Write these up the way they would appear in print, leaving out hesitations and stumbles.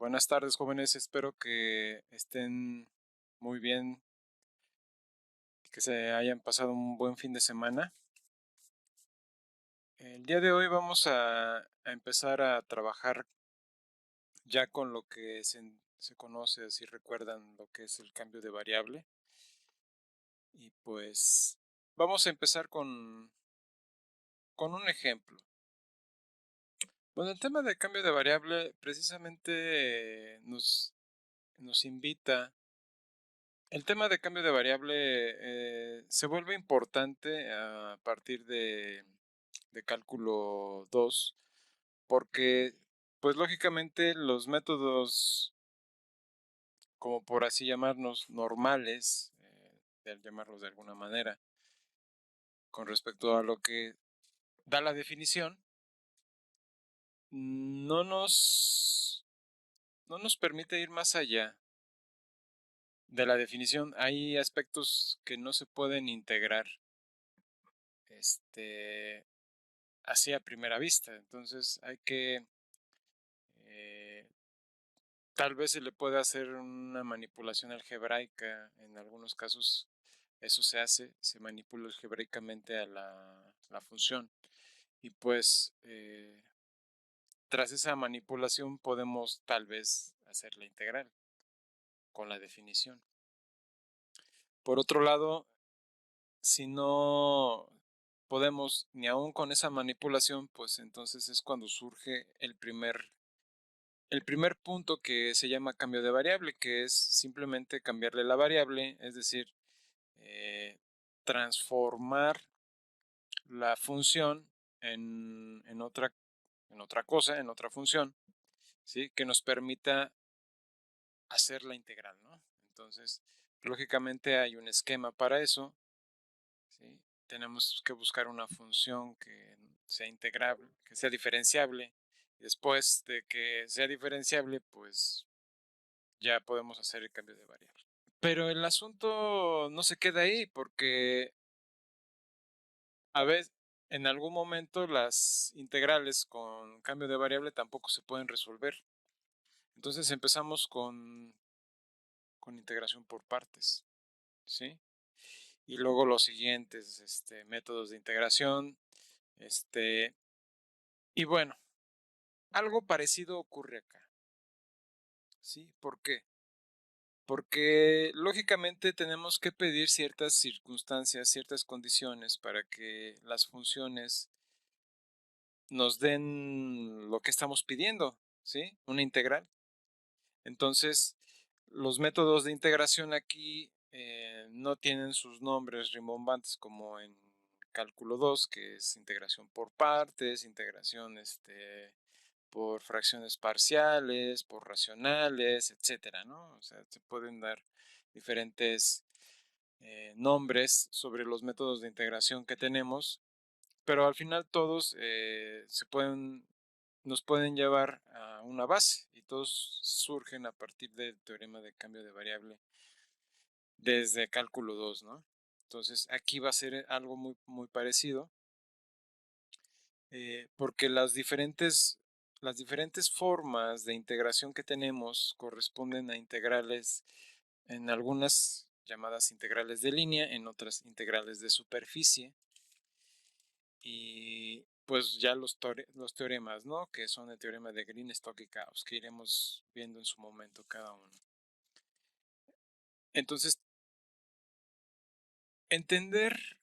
Buenas tardes, jóvenes. Espero que estén muy bien, que se hayan pasado un buen fin de semana. El día de hoy vamos a empezar a trabajar ya con lo que se conoce, si recuerdan lo que es el cambio de variable. Y pues vamos a empezar con un ejemplo. Bueno, el tema del cambio de variable precisamente nos invita. El tema de cambio de variable se vuelve importante a partir de cálculo 2, porque, pues lógicamente los métodos, como por así llamarnos, normales, de llamarlos de alguna manera, con respecto a lo que da la definición, no nos, no nos permite ir más allá de la definición. Hay aspectos que no se pueden integrar. Este, Así a primera vista. Entonces hay que, eh, tal vez se le puede hacer una manipulación algebraica. En algunos casos eso se hace, se manipula algebraicamente a la función. Y pues tras esa manipulación podemos tal vez hacer la integral con la definición. Por otro lado, si no podemos ni aún con esa manipulación, pues entonces es cuando surge el primer punto, que se llama cambio de variable, que es simplemente cambiarle la variable, es decir, eh, transformar la función en otra cosa, en otra función, ¿sí? Que nos permita hacer la integral, ¿no? Entonces, lógicamente hay un esquema para eso, ¿sí? Tenemos que buscar una función que sea integrable, que sea diferenciable. Y después de que sea diferenciable, pues ya podemos hacer el cambio de variable. Pero el asunto no se queda ahí, porque a veces, en algún momento, las integrales con cambio de variable tampoco se pueden resolver. Entonces empezamos con integración por partes, ¿sí? Y luego los siguientes métodos de integración. Y bueno, algo parecido ocurre acá, ¿sí? ¿Por qué? Porque lógicamente tenemos que pedir ciertas circunstancias, ciertas condiciones para que las funciones nos den lo que estamos pidiendo, ¿sí? Una integral. Entonces, los métodos de integración aquí no tienen sus nombres rimbombantes como en cálculo 2, que es integración por partes, integración por fracciones parciales, por racionales, etcétera, ¿no? O sea, se pueden dar diferentes nombres sobre los métodos de integración que tenemos, pero al final todos nos pueden llevar a una base, y todos surgen a partir del teorema de cambio de variable desde cálculo 2, ¿no? Entonces aquí va a ser algo muy, muy parecido, porque las diferentes formas de integración que tenemos corresponden a integrales, en algunas llamadas integrales de línea, en otras integrales de superficie, y pues ya los teoremas, ¿no? Que son el teorema de Green, Stokes y Gauss, que iremos viendo en su momento cada uno. Entonces, entender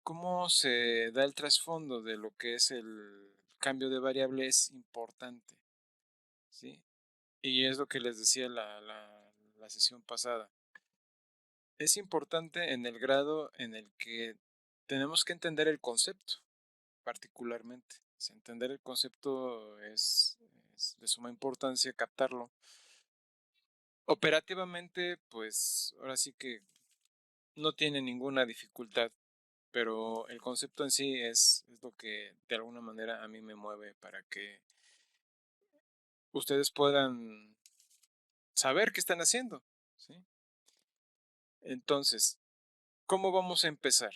cómo se da el trasfondo de lo que es el cambio de variable es importante, ¿sí? Y es lo que les decía la sesión pasada. Es importante en el grado en el que tenemos que entender el concepto, particularmente. Si entender el concepto es de suma importancia, captarlo. Operativamente, pues ahora sí que no tiene ninguna dificultad, pero el concepto en sí es lo que de alguna manera a mí me mueve para que ustedes puedan saber qué están haciendo, ¿sí? Entonces, ¿cómo vamos a empezar?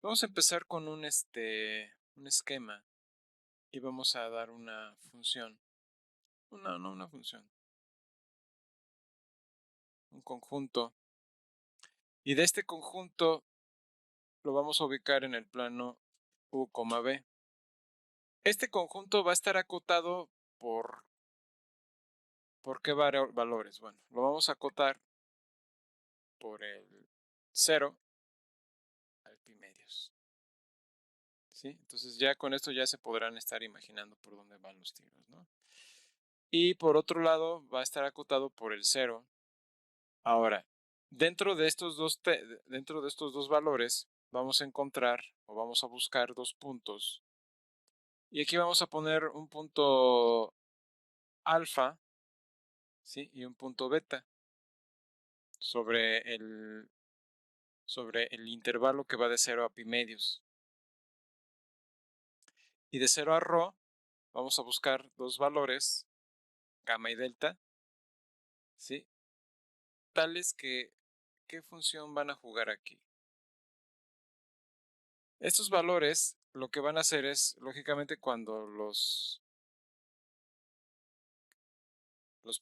Vamos a empezar con un esquema, y vamos a dar una función. no una función, un conjunto. Y de este conjunto lo vamos a ubicar en el plano u, b. Este conjunto va a estar acotado por, ¿por qué valores? Bueno, lo vamos a acotar por el 0 al pi medios. ¿Sí? Entonces ya con esto ya se podrán estar imaginando por dónde van los tiros, ¿no? Y por otro lado va a estar acotado por el 0. Ahora, dentro de estos dos valores vamos a encontrar o vamos a buscar dos puntos. Y aquí vamos a poner un punto alfa, ¿sí? Y un punto beta sobre sobre el intervalo que va de 0 a pi medios. Y de 0 a ρ vamos a buscar dos valores, gamma y delta, ¿sí? Tales que, ¿qué función van a jugar aquí? Estos valores lo que van a hacer es, lógicamente, cuando los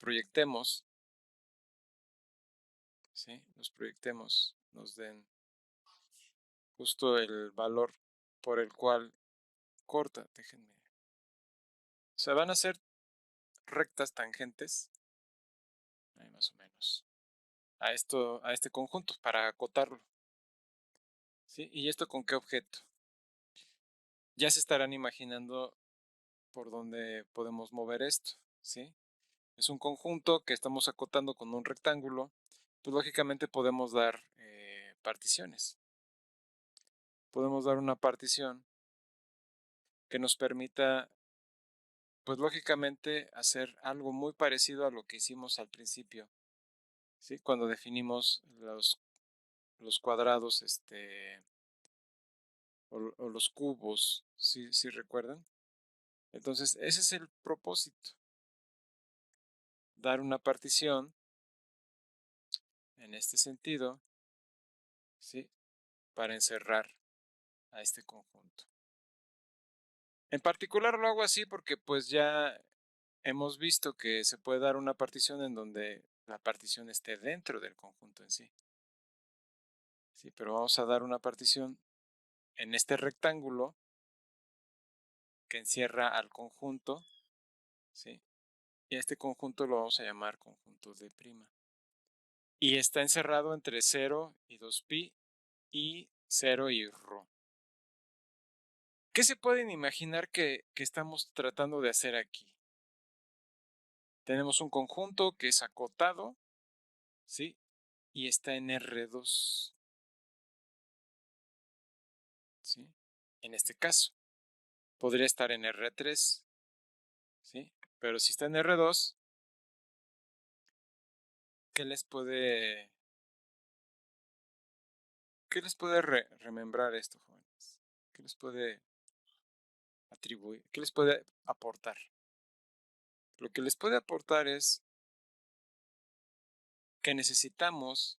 proyectemos, ¿sí? Los proyectemos, nos den justo el valor por el cual corta, déjenme. O sea, van a ser rectas tangentes, ahí más o menos, a este conjunto para acotarlo, ¿sí? ¿Y esto con qué objeto? Ya se estarán imaginando por dónde podemos mover esto, ¿sí? Es un conjunto que estamos acotando con un rectángulo, pues lógicamente podemos dar particiones. Podemos dar una partición que nos permita, pues lógicamente, hacer algo muy parecido a lo que hicimos al principio, ¿sí? Cuando definimos los cuadrados, o los cubos, ¿sí recuerdan? Entonces, ese es el propósito, dar una partición en este sentido, ¿sí? Para encerrar a este conjunto. En particular lo hago así porque pues ya hemos visto que se puede dar una partición en donde la partición esté dentro del conjunto en sí. Sí, pero vamos a dar una partición en este rectángulo que encierra al conjunto, ¿sí? Y a este conjunto lo vamos a llamar conjunto de prima. Y está encerrado entre 0 y 2pi y 0 y ρ. ¿Qué se pueden imaginar que estamos tratando de hacer aquí? Tenemos un conjunto que es acotado, ¿sí? Y está en R2, ¿sí? En este caso, podría estar en R3, ¿sí? Pero si está en R2, ¿qué les puede, qué les puede remembrar esto, jóvenes? ¿Qué les puede atribuir? ¿Qué les puede aportar? Lo que les puede aportar es que necesitamos,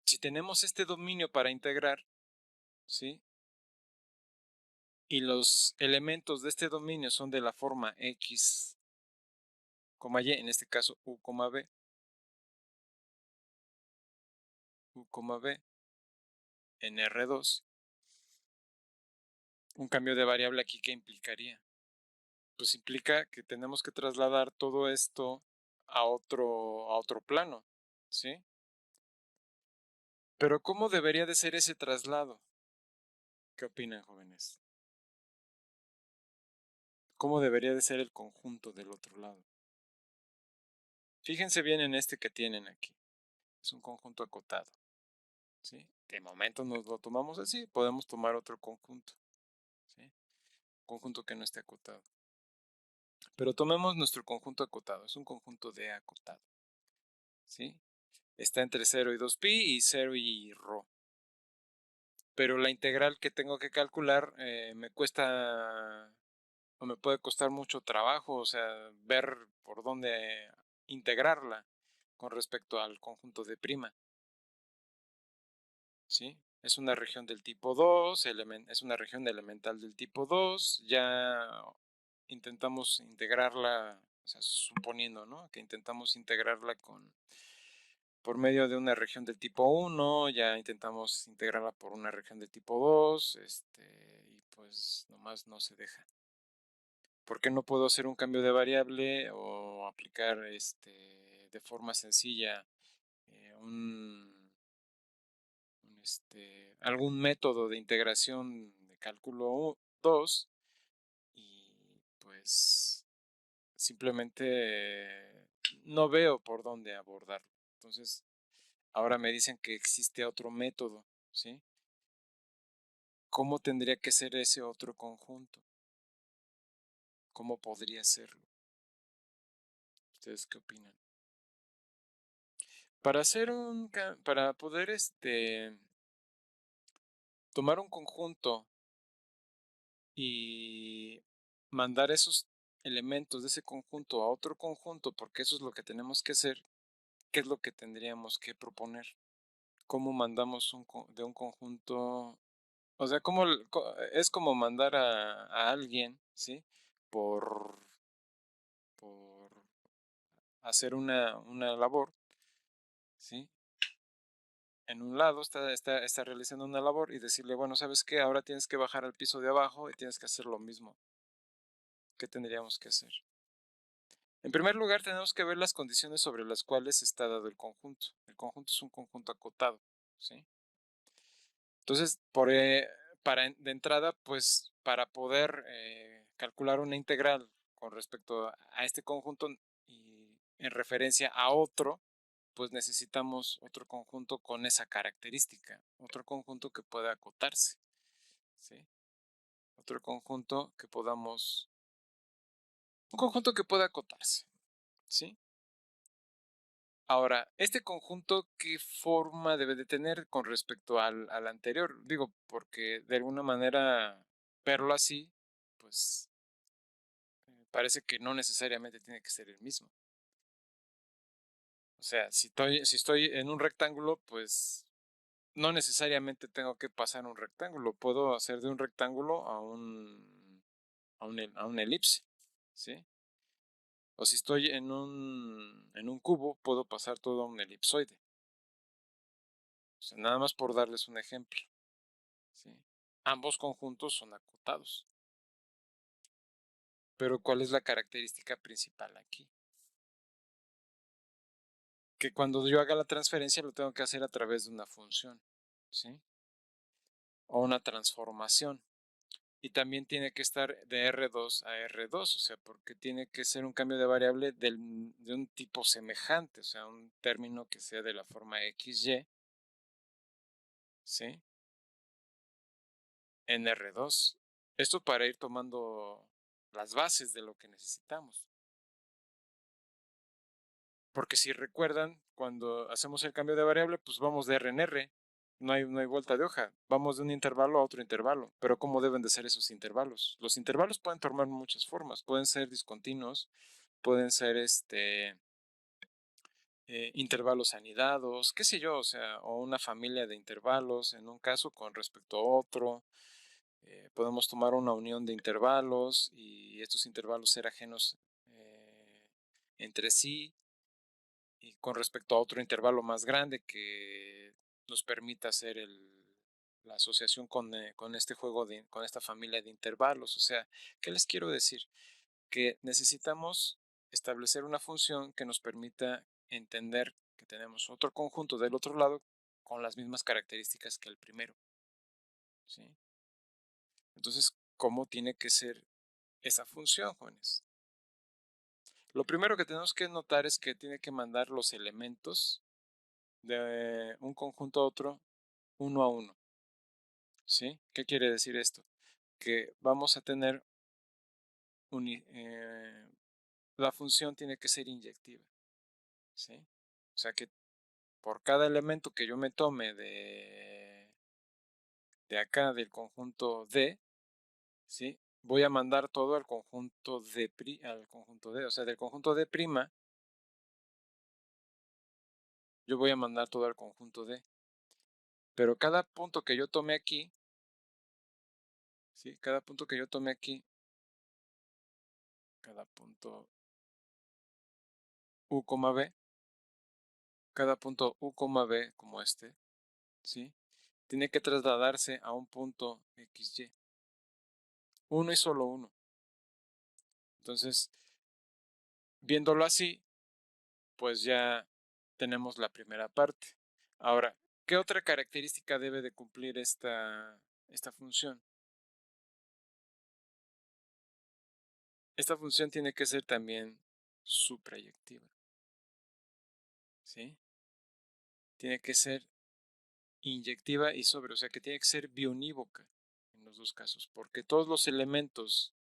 si tenemos este dominio para integrar, ¿sí? Y los elementos de este dominio son de la forma x, y, en este caso u, b, b en R2, un cambio de variable aquí, ¿qué implicaría? Pues implica que tenemos que trasladar todo esto a otro plano, ¿sí? Pero ¿cómo debería de ser ese traslado? ¿Qué opinan, jóvenes? ¿Cómo debería de ser el conjunto del otro lado? Fíjense bien en este que tienen aquí. Es un conjunto acotado, ¿sí? De momento nos lo tomamos así, podemos tomar otro conjunto, ¿sí? Conjunto que no esté acotado. Pero tomemos nuestro conjunto acotado, es un conjunto de acotado, ¿sí? Está entre 0 y 2pi y 0 y ρ. Pero la integral que tengo que calcular me cuesta o me puede costar mucho trabajo, o sea, ver por dónde integrarla con respecto al conjunto de prima, ¿sí? Es una región del tipo 2, es una región elemental del tipo 2, ya intentamos integrarla, o sea, suponiendo, ¿no? Que intentamos integrarla por medio de una región del tipo 1, ya intentamos integrarla por una región del tipo 2, y pues nomás no se deja. ¿Por qué no puedo hacer un cambio de variable o aplicar de forma sencilla algún método de integración de cálculo 2 y pues simplemente no veo por dónde abordarlo? Entonces, ahora me dicen que existe otro método, ¿sí? ¿Cómo tendría que ser ese otro conjunto? ¿Cómo podría serlo? ¿Ustedes qué opinan? Para poder tomar un conjunto y mandar esos elementos de ese conjunto a otro conjunto, porque eso es lo que tenemos que hacer, ¿qué es lo que tendríamos que proponer? ¿Cómo mandamos de un conjunto? O sea, es como mandar a alguien, ¿sí? Por, por hacer una labor, ¿sí? En un lado está realizando una labor y decirle, bueno, ¿sabes qué? Ahora tienes que bajar al piso de abajo y tienes que hacer lo mismo. ¿Qué tendríamos que hacer? En primer lugar, tenemos que ver las condiciones sobre las cuales está dado el conjunto. El conjunto es un conjunto acotado, ¿sí? Entonces, de entrada, pues para poder calcular una integral con respecto a este conjunto y en referencia a otro, pues necesitamos otro conjunto con esa característica, otro conjunto que pueda acotarse, ¿sí? Otro conjunto que un conjunto que pueda acotarse, ¿sí? Ahora, este conjunto, ¿qué forma debe de tener con respecto al anterior? Digo, porque de alguna manera verlo así, pues parece que no necesariamente tiene que ser el mismo. O sea, si estoy en un rectángulo, pues no necesariamente tengo que pasar un rectángulo. Puedo hacer de un rectángulo a un elipse, ¿sí? O si estoy en un cubo, puedo pasar todo a un elipsoide. O sea, nada más por darles un ejemplo, ¿sí? Ambos conjuntos son acotados. Pero ¿cuál es la característica principal aquí? Que cuando yo haga la transferencia lo tengo que hacer a través de una función, ¿sí? O una transformación. Y también tiene que estar de R2 a R2, o sea, porque tiene que ser un cambio de variable de un tipo semejante, o sea, un término que sea de la forma XY, ¿sí? En R2. Esto para ir tomando las bases de lo que necesitamos. Porque si recuerdan, cuando hacemos el cambio de variable, pues vamos de R en R. No hay vuelta de hoja. Vamos de un intervalo a otro intervalo. Pero ¿cómo deben de ser esos intervalos? Los intervalos pueden tomar muchas formas. Pueden ser discontinuos, pueden ser intervalos anidados, qué sé yo, o sea, o una familia de intervalos en un caso con respecto a otro. Podemos tomar una unión de intervalos y estos intervalos ser ajenos entre sí y con respecto a otro intervalo más grande que nos permita hacer la asociación con este juego, con esta familia de intervalos. O sea, ¿qué les quiero decir? Que necesitamos establecer una función que nos permita entender que tenemos otro conjunto del otro lado con las mismas características que el primero, ¿sí? Entonces, ¿cómo tiene que ser esa función, jóvenes? Lo primero que tenemos que notar es que tiene que mandar los elementos de un conjunto a otro uno a uno, ¿sí? ¿Qué quiere decir esto? Que vamos a tener la función tiene que ser inyectiva, ¿sí? O sea que por cada elemento que yo me tome de acá del conjunto D, ¿sí? Voy a mandar todo al conjunto al conjunto D, o sea, del conjunto D', yo voy a mandar todo al conjunto D. Pero cada punto que yo tome aquí, ¿sí? Cada punto que yo tome aquí cada punto u, b, cada punto u, b como este, ¿sí? Tiene que trasladarse a un punto XY, uno y solo uno. Entonces, viéndolo así, pues ya tenemos la primera parte. Ahora, ¿qué otra característica debe de cumplir esta función? Esta función tiene que ser también suprayectiva, ¿sí? Tiene que ser inyectiva y sobre, o sea que tiene que ser biunívoca en los dos casos, porque todos los elementos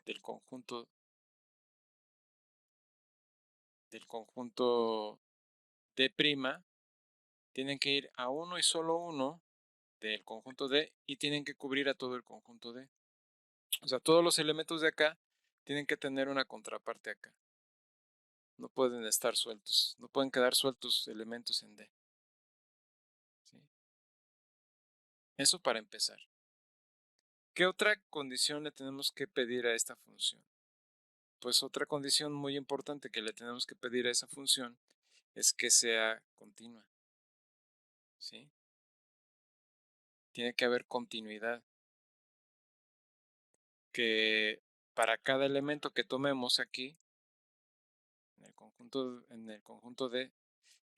del conjunto D' tienen que ir a uno y solo uno del conjunto D y tienen que cubrir a todo el conjunto D. O sea, todos los elementos de acá tienen que tener una contraparte acá. No pueden estar sueltos, no pueden quedar sueltos elementos en D. ¿Sí? Eso para empezar. ¿Qué otra condición le tenemos que pedir a esta función? Pues otra condición muy importante que le tenemos que pedir a esa función es que sea continua. ¿Sí? Tiene que haber continuidad. Que para cada elemento que tomemos aquí, en el conjunto D,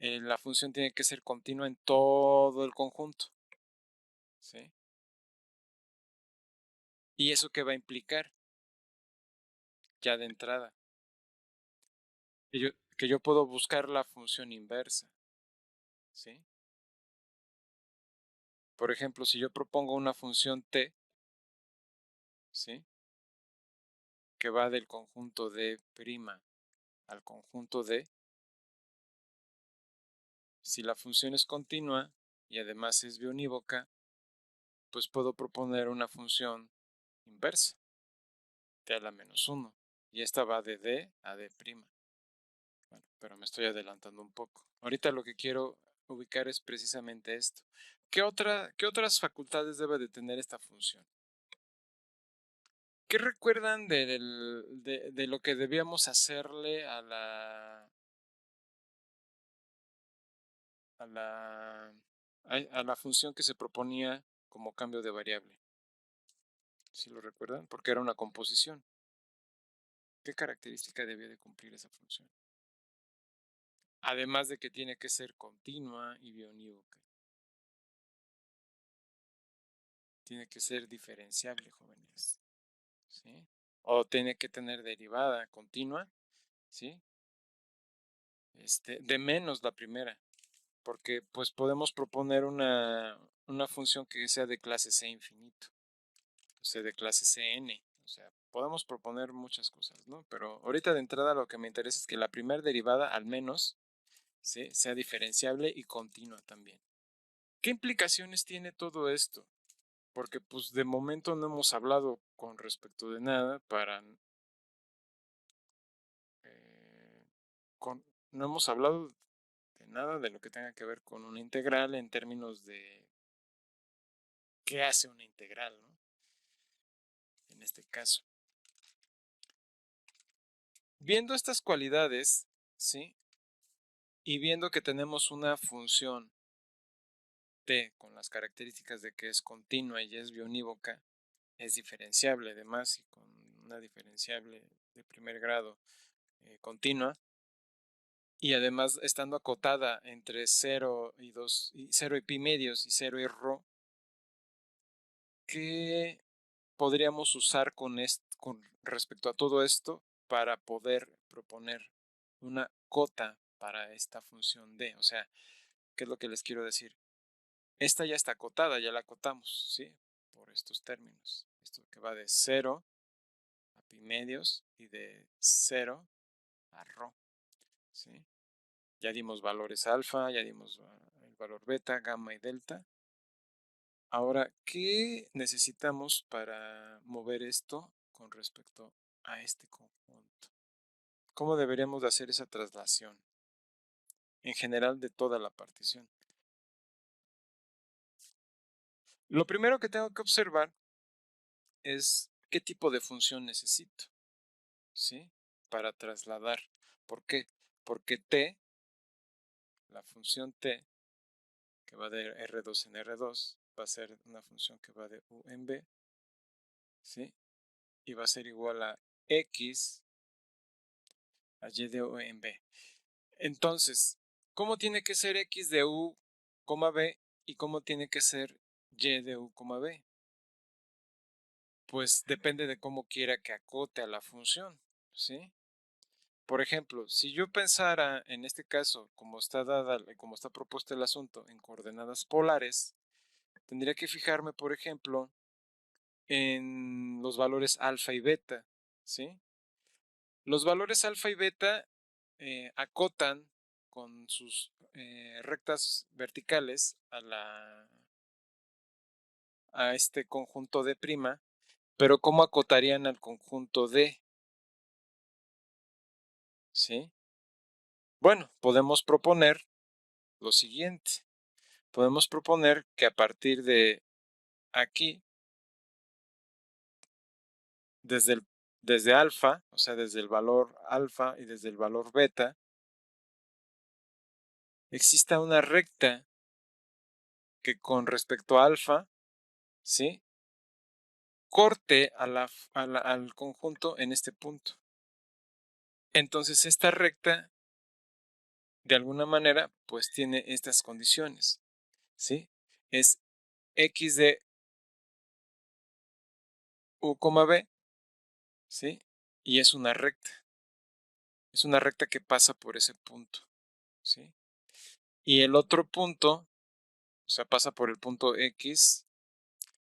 la función tiene que ser continua en todo el conjunto. ¿Sí? ¿Y eso qué va a implicar? Ya de entrada. Que yo puedo buscar la función inversa. ¿Sí? Por ejemplo, si yo propongo una función t, ¿sí? Que va del conjunto D' al conjunto D, si la función es continua y además es biunívoca, pues puedo proponer una función inversa, t a la menos 1, y esta va de D a D'. Bueno, pero me estoy adelantando un poco. Ahorita lo que quiero ubicar es precisamente esto. ¿Qué otras facultades debe de tener esta función? ¿Qué recuerdan de lo que debíamos hacerle a la, a la función que se proponía como cambio de variable? ¿Sí lo recuerdan? Porque era una composición. ¿Qué característica debía de cumplir esa función? Además de que tiene que ser continua y biunívoca. Tiene que ser diferenciable, jóvenes. ¿Sí? O tiene que tener derivada continua, ¿sí? De menos la primera, porque pues podemos proponer una función que sea de clase C infinito, o sea, de clase Cn, o sea, podemos proponer muchas cosas, ¿no? Pero ahorita de entrada lo que me interesa es que la primera derivada al menos, ¿sí? Sea diferenciable y continua también. ¿Qué implicaciones tiene todo esto? Porque pues de momento no hemos hablado con respecto de nada eh, no hemos hablado de nada de lo que tenga que ver con una integral en términos de qué hace una integral, ¿no? En este caso. Viendo estas cualidades, ¿sí? Y viendo que tenemos una función t con las características de que es continua y es biunívoca, es diferenciable además y con una diferenciable de primer grado continua, y además estando acotada entre 0 y 2, y 0 y pi medios y 0 y rho, ¿qué podríamos usar con respecto a todo esto para poder proponer una cota para esta función d? O sea, ¿qué es lo que les quiero decir? Esta ya está acotada, ya la acotamos, ¿sí? Por estos términos. Esto que va de 0 a pi medios y de 0 a rho, ¿sí? Ya dimos valores alfa, ya dimos el valor beta, gamma y delta. Ahora, ¿qué necesitamos para mover esto con respecto a este conjunto? ¿Cómo deberíamos de hacer esa traslación? En general de toda la partición. Lo primero que tengo que observar es qué tipo de función necesito. ¿sí? Para trasladar. ¿Por qué? Porque t, la función t, que va de R2 en R2, va a ser una función que va de U en B, ¿sí? Y va a ser igual a X a Y de U en B. Entonces, ¿cómo tiene que ser X de U, B y cómo tiene que ser Y de U, B? Pues depende de cómo quiera que acote a la función, ¿sí? Por ejemplo, si yo pensara en este caso, como está dada, como está propuesto el asunto, en coordenadas polares, tendría que fijarme, por ejemplo, en los valores alfa y beta, ¿sí? Los valores alfa y beta acotan con sus rectas verticales a este conjunto de prima, pero ¿cómo acotarían al conjunto D? ¿Sí? Bueno, podemos proponer lo siguiente. Podemos proponer que a partir de aquí, desde alfa, o sea, desde el valor alfa y desde el valor beta, exista una recta que con respecto a alfa, ¿sí? Corte al conjunto en este punto. Entonces, esta recta, de alguna manera, pues tiene estas condiciones, ¿sí? Es x de u, b, ¿sí? Y es una recta. Es una recta que pasa por ese punto, ¿sí? Y el otro punto, o sea, pasa por el punto X,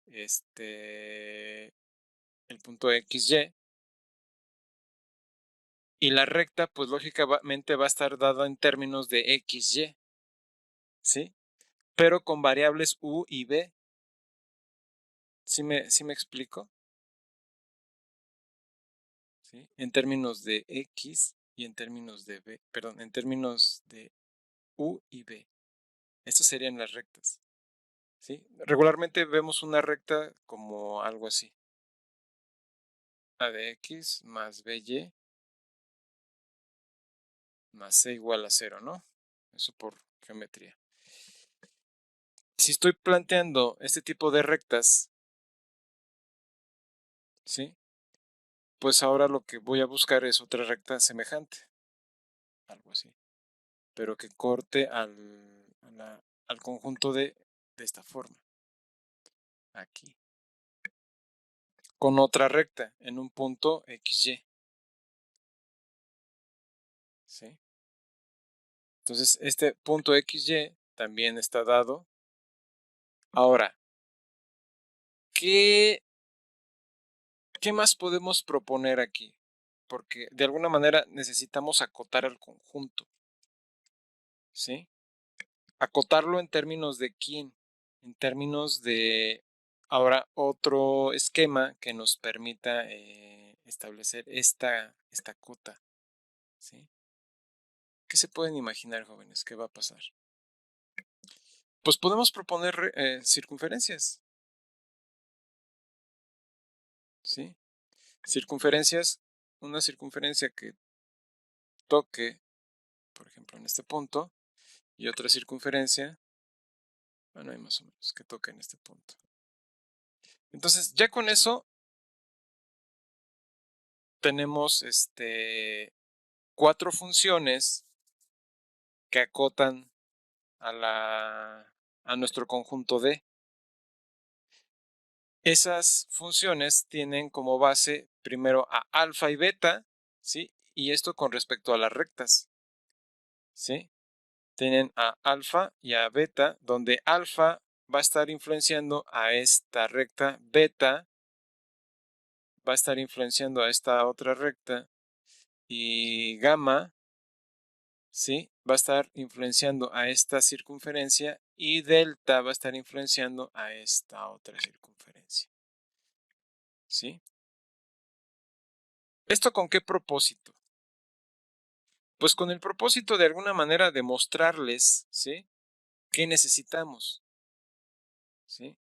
el punto XY, y la recta, pues lógicamente va a estar dada en términos de XY, ¿sí? Pero con variables U y B. ¿Sí me explico? ¿Sí? En términos de X y en términos de B, perdón, en términos de U y B. Estas serían las rectas, ¿sí? Regularmente vemos una recta como algo así. A de X más BY más C igual a 0, ¿no? Eso por geometría. Si estoy planteando este tipo de rectas, ¿sí? Pues ahora lo que voy a buscar es otra recta semejante, algo así, pero que corte al conjunto de esta forma, aquí, con otra recta en un punto XY, ¿sí? Entonces, este punto XY también está dado. Ahora, ¿qué más podemos proponer aquí? Porque de alguna manera necesitamos acotar al conjunto, ¿sí? Acotarlo en términos de quién, en términos de ahora otro esquema que nos permita establecer esta cota, ¿sí? ¿Qué se pueden imaginar, jóvenes? ¿Qué va a pasar? Pues podemos proponer circunferencias, ¿sí? Circunferencias, una circunferencia que toque, por ejemplo, en este punto, y otra circunferencia, bueno, hay más o menos, que toque en este punto. Entonces, ya con eso tenemos 4 funciones que acotan a nuestro conjunto D. Esas funciones tienen como base primero a alfa y beta, ¿sí? Y esto con respecto a las rectas, ¿sí? Tienen a alfa y a beta, donde alfa va a estar influenciando a esta recta, beta va a estar influenciando a esta otra recta y gamma, ¿sí? Va a estar influenciando a esta circunferencia y delta va a estar influenciando a esta otra circunferencia, ¿sí? ¿Esto con qué propósito? Pues con el propósito de alguna manera de mostrarles, ¿sí? ¿Qué necesitamos? ¿Sí?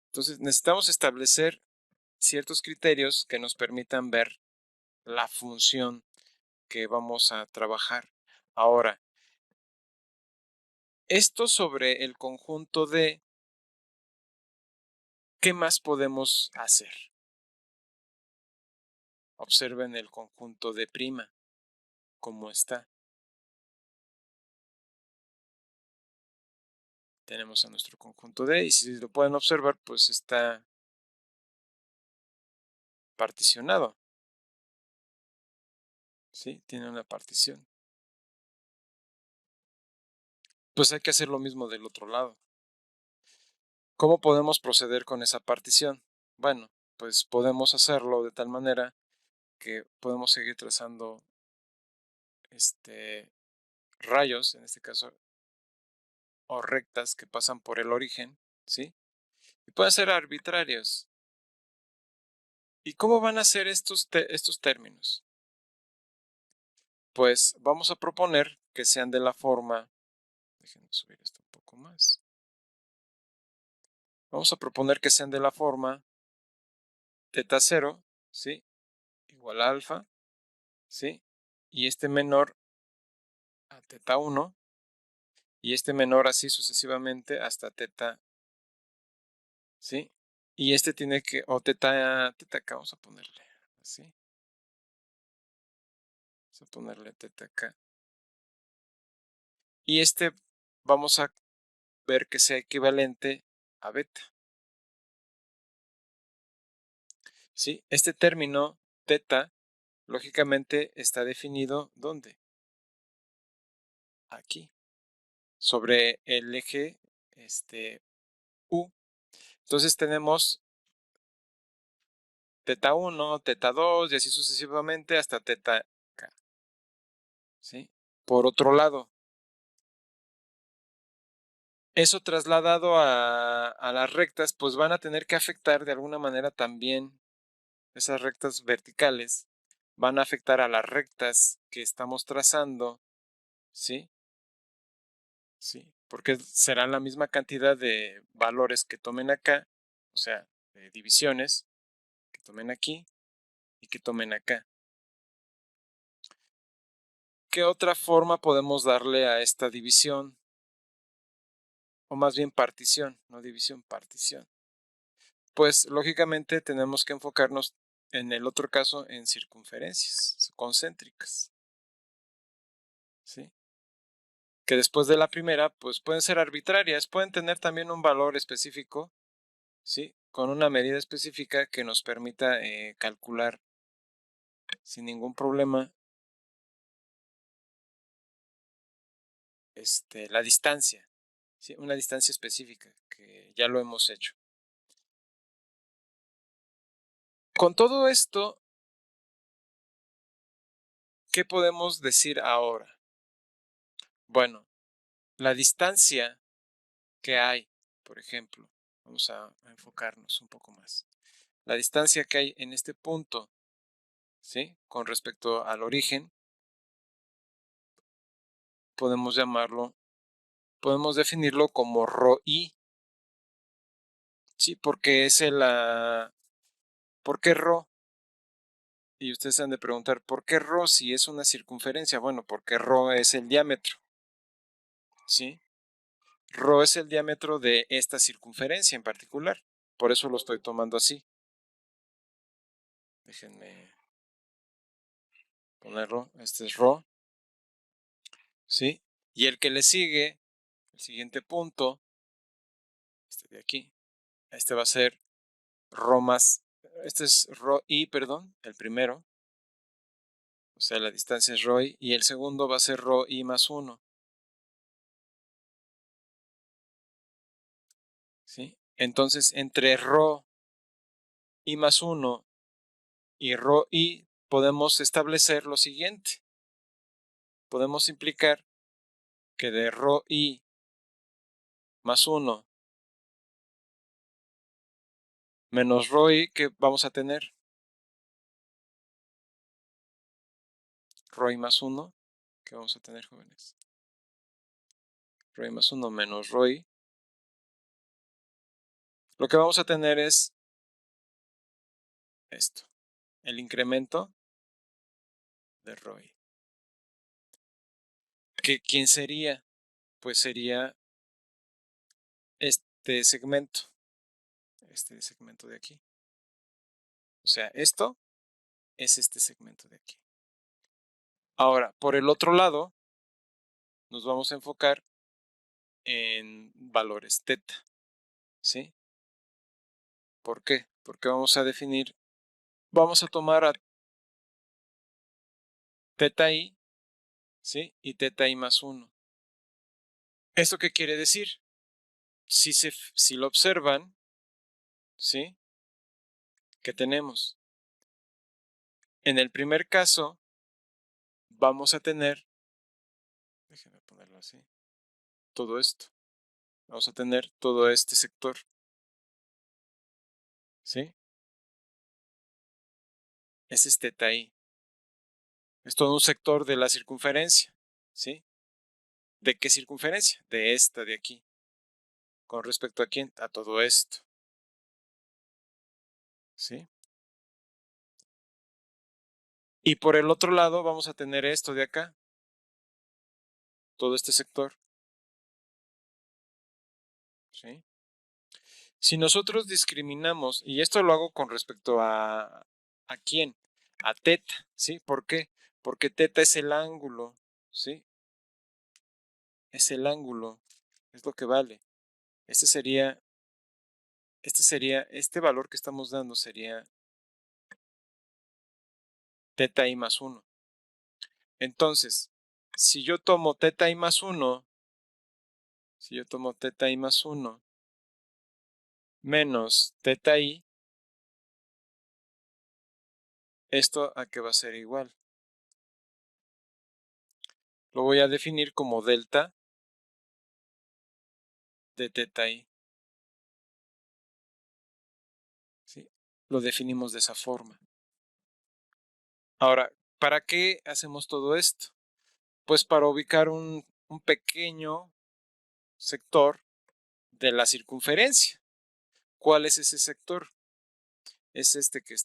Entonces necesitamos establecer ciertos criterios que nos permitan ver la función que vamos a trabajar. Ahora, esto sobre el conjunto de, ¿qué más podemos hacer? Observen el conjunto de prima, cómo está. Tenemos a nuestro conjunto D y si lo pueden observar, pues está particionado. ¿Sí? Tiene una partición. Pues hay que hacer lo mismo del otro lado. ¿Cómo podemos proceder con esa partición? Bueno, pues podemos hacerlo de tal manera que podemos seguir trazando rayos, en este caso, o rectas que pasan por el origen, ¿sí? Y pueden ser arbitrarios. ¿Y cómo van a ser estos términos? Pues vamos a proponer que sean de la forma, déjenme subir esto un poco más. Vamos a proponer que sean de la forma teta 0, ¿sí? Igual a alfa, ¿sí? Y este menor a teta 1 y este menor así sucesivamente hasta teta, ¿sí? Y este tiene que, o teta acá, vamos a ponerle así. Vamos a ponerle teta acá. Y vamos a ver que sea equivalente a beta. ¿Sí? Este término teta, lógicamente, está definido ¿dónde? Aquí, sobre el eje U. Entonces tenemos teta 1, teta 2 y así sucesivamente hasta teta K. ¿Sí? Por otro lado, eso trasladado a las rectas, pues van a tener que afectar de alguna manera también esas rectas verticales, van a afectar a las rectas que estamos trazando, ¿sí? Sí, porque será la misma cantidad de valores que tomen acá, o sea, de divisiones, que tomen aquí y que tomen acá. ¿Qué otra forma podemos darle a esta división? O más bien partición, no división, partición. Pues lógicamente tenemos que enfocarnos en el otro caso en circunferencias concéntricas, ¿sí? Que después de la primera, pues pueden ser arbitrarias, pueden tener también un valor específico, ¿sí? Con una medida específica que nos permita calcular sin ningún problema la distancia, ¿sí? Una distancia específica, que ya lo hemos hecho. Con todo esto, ¿qué podemos decir ahora? Bueno, la distancia que hay, por ejemplo, vamos a enfocarnos un poco más. La distancia que hay en este punto, ¿sí? Con respecto al origen, podemos definirlo como ρi, ¿sí? Porque es ¿por qué ρ? Y ustedes han de preguntar, ¿por qué ρ si es una circunferencia? Bueno, porque ρ es el diámetro, ¿sí? Ρ es el diámetro de esta circunferencia en particular. Por eso lo estoy tomando así. Déjenme ponerlo. Este es ρ, ¿sí? Y el que le sigue, el siguiente punto, este de aquí, este va a ser ρ más, este es ρi, perdón, el primero. O sea, la distancia es ρi y el segundo va a ser ρi más 1. ¿Sí? Entonces, entre ρi más 1 y ρi podemos establecer lo siguiente. Podemos implicar que de ρi más 1 menos ρi, que vamos a tener ρi más 1, que vamos a tener, jóvenes. Ρi más 1 menos ρi. Lo que vamos a tener es esto, el incremento de ROI. ¿Quién sería? Pues sería este segmento de aquí. O sea, esto es este segmento de aquí. Ahora, por el otro lado, nos vamos a enfocar en valores teta, ¿sí? ¿Por qué? Porque vamos a tomar a teta i, ¿sí? Y teta i más 1. ¿Esto qué quiere decir? Si lo observan, ¿sí? ¿Qué tenemos? En el primer caso, vamos a tener, déjenme ponerlo así, todo esto. Vamos a tener todo este sector, ¿sí? Ese es teta i. Es todo un sector de la circunferencia, ¿sí? ¿De qué circunferencia? De esta de aquí. ¿Con respecto a quién? A todo esto, ¿sí? Y por el otro lado vamos a tener esto de acá, todo este sector, ¿sí? Si nosotros discriminamos, y esto lo hago con respecto ¿a quién? A teta, ¿sí? ¿Por qué? Porque teta es el ángulo, ¿sí? Es el ángulo, es lo que vale. Este valor que estamos dando sería teta i más 1. Entonces, si yo tomo teta i más 1, menos teta i, ¿esto a qué va a ser igual? Lo voy a definir como delta de teta i, ¿sí? Lo definimos de esa forma. Ahora, ¿para qué hacemos todo esto? Pues para ubicar un pequeño sector de la circunferencia. ¿Cuál es ese sector? Es este que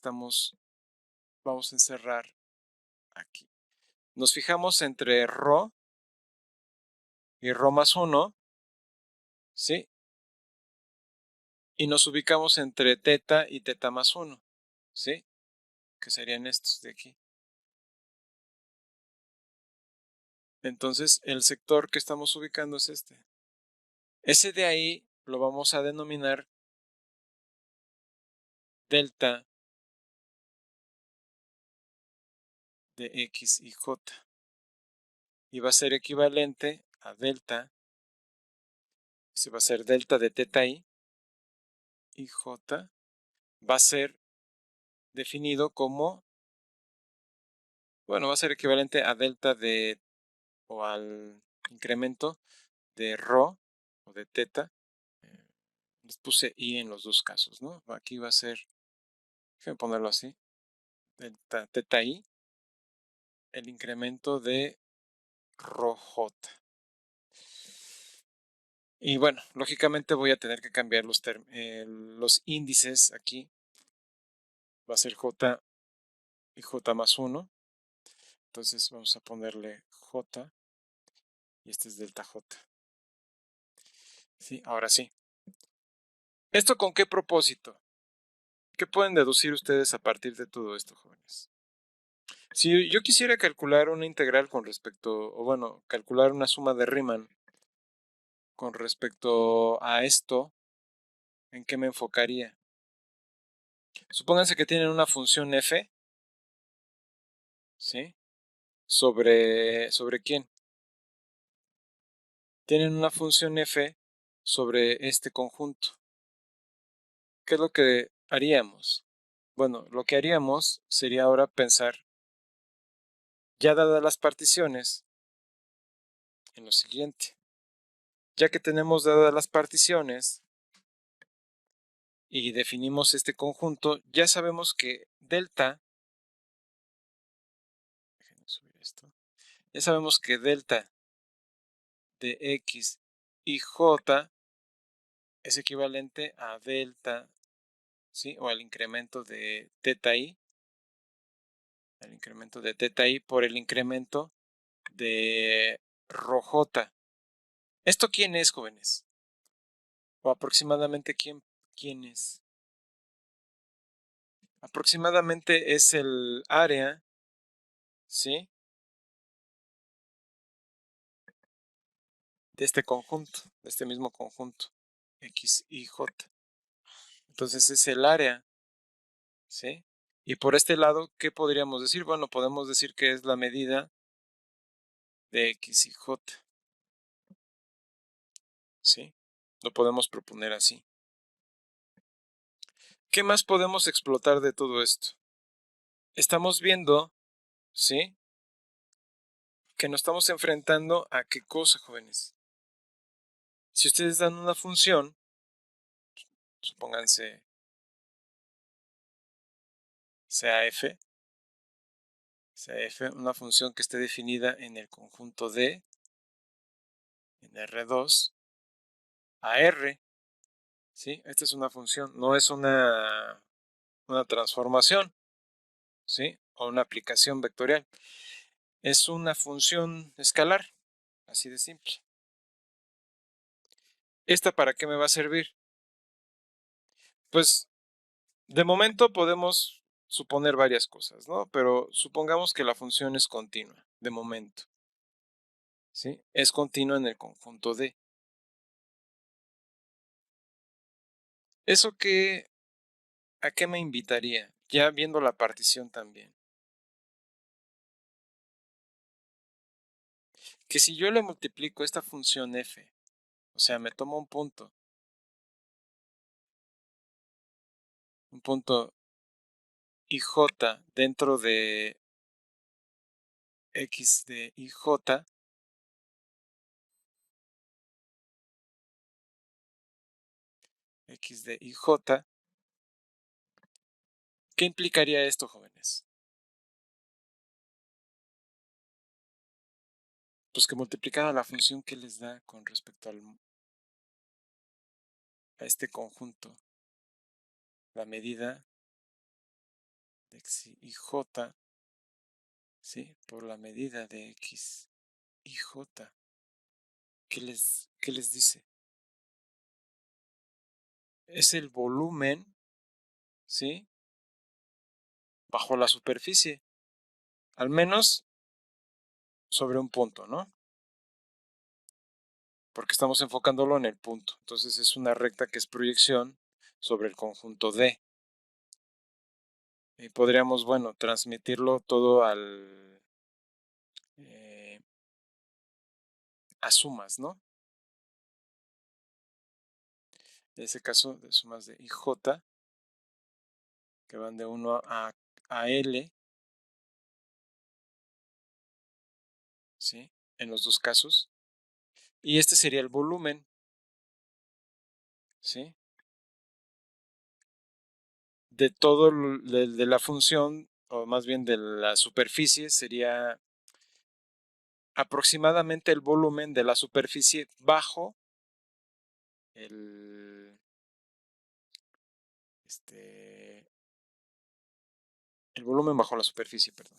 vamos a encerrar aquí. Nos fijamos entre ρ y ρ más 1, ¿sí? Y nos ubicamos entre teta y teta más 1, ¿sí? Que serían estos de aquí. Entonces, el sector que estamos ubicando es este. Ese de ahí lo vamos a denominar delta de x y j. Y va a ser equivalente a delta, se va a ser delta de teta i, y j va a ser definido como, bueno, va a ser equivalente a delta de, o al incremento de ρ o de teta. Les puse i en los dos casos, ¿no? Aquí va a ser, déjenme ponerlo así, delta teta i, el incremento de ρj. Y bueno, lógicamente voy a tener que cambiar los índices aquí. Va a ser j y j más 1. Entonces vamos a ponerle j y este es delta j. Sí, ahora sí. ¿Esto con qué propósito? ¿Qué pueden deducir ustedes a partir de todo esto, jóvenes? Si yo quisiera calcular una integral con respecto, o bueno, calcular una suma de Riemann con respecto a esto, ¿en qué me enfocaría? Supónganse que tienen una función f, ¿sí? ¿Sobre quién? Tienen una función f sobre este conjunto. ¿Qué es lo que haríamos? Bueno, lo que haríamos sería ahora pensar, ya dadas las particiones, en lo siguiente. Ya que tenemos dadas las particiones y definimos este conjunto, ya sabemos que delta, déjenme subir esto, ya sabemos que delta de x y j es equivalente a delta, ¿sí? O al incremento de teta i, el incremento de teta i por el incremento de rho j. ¿Esto quién es, jóvenes? O aproximadamente quién es. Aproximadamente es el área, ¿sí? De este conjunto, de este mismo conjunto, X y J. Entonces es el área, ¿sí? Y por este lado, ¿qué podríamos decir? Bueno, podemos decir que es la medida de X y J, ¿sí? Lo podemos proponer así. ¿Qué más podemos explotar de todo esto? Estamos viendo, ¿sí? Que nos estamos enfrentando a qué cosa, jóvenes. Si ustedes dan una función, supónganse sea f, una función que esté definida en el conjunto D, en R2, a R, ¿sí? Esta es una función, no es una transformación, ¿sí? O una aplicación vectorial. Es una función escalar, así de simple. ¿Esta para qué me va a servir? Pues de momento podemos suponer varias cosas, ¿no? Pero supongamos que la función es continua, de momento, ¿sí? Es continua en el conjunto D. ¿Eso qué, a qué me invitaría? Ya viendo la partición también. Que si yo le multiplico esta función f, o sea, me tomo un punto ij dentro de x de ij, x de ij, ¿qué implicaría esto, jóvenes? Pues que multiplicada la función que les da con respecto a este conjunto, la medida de x y j, ¿sí? Por la medida de x y j. ¿Qué les dice? Es el volumen, ¿sí? Bajo la superficie, al menos sobre un punto, ¿no? Porque estamos enfocándolo en el punto. Entonces es una recta que es proyección sobre el conjunto D. Y podríamos, bueno, transmitirlo todo a sumas, ¿no? En ese caso, de sumas de IJ, que van de 1 a L, ¿sí? En los dos casos. Y este sería el volumen, ¿sí? De todo, de la función, o más bien de la superficie, sería aproximadamente el volumen de la superficie bajo el, el volumen bajo la superficie, perdón.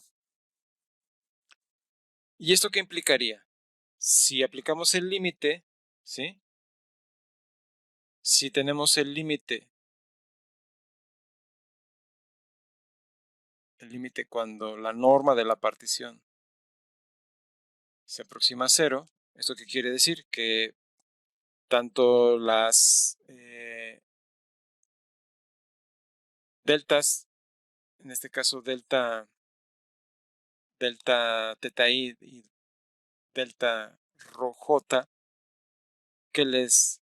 ¿Y esto qué implicaría? Si aplicamos el límite, ¿sí? Si tenemos el límite cuando la norma de la partición se aproxima a cero, ¿esto qué quiere decir? Que tanto las deltas, en este caso delta teta i y delta rho j, ¿qué les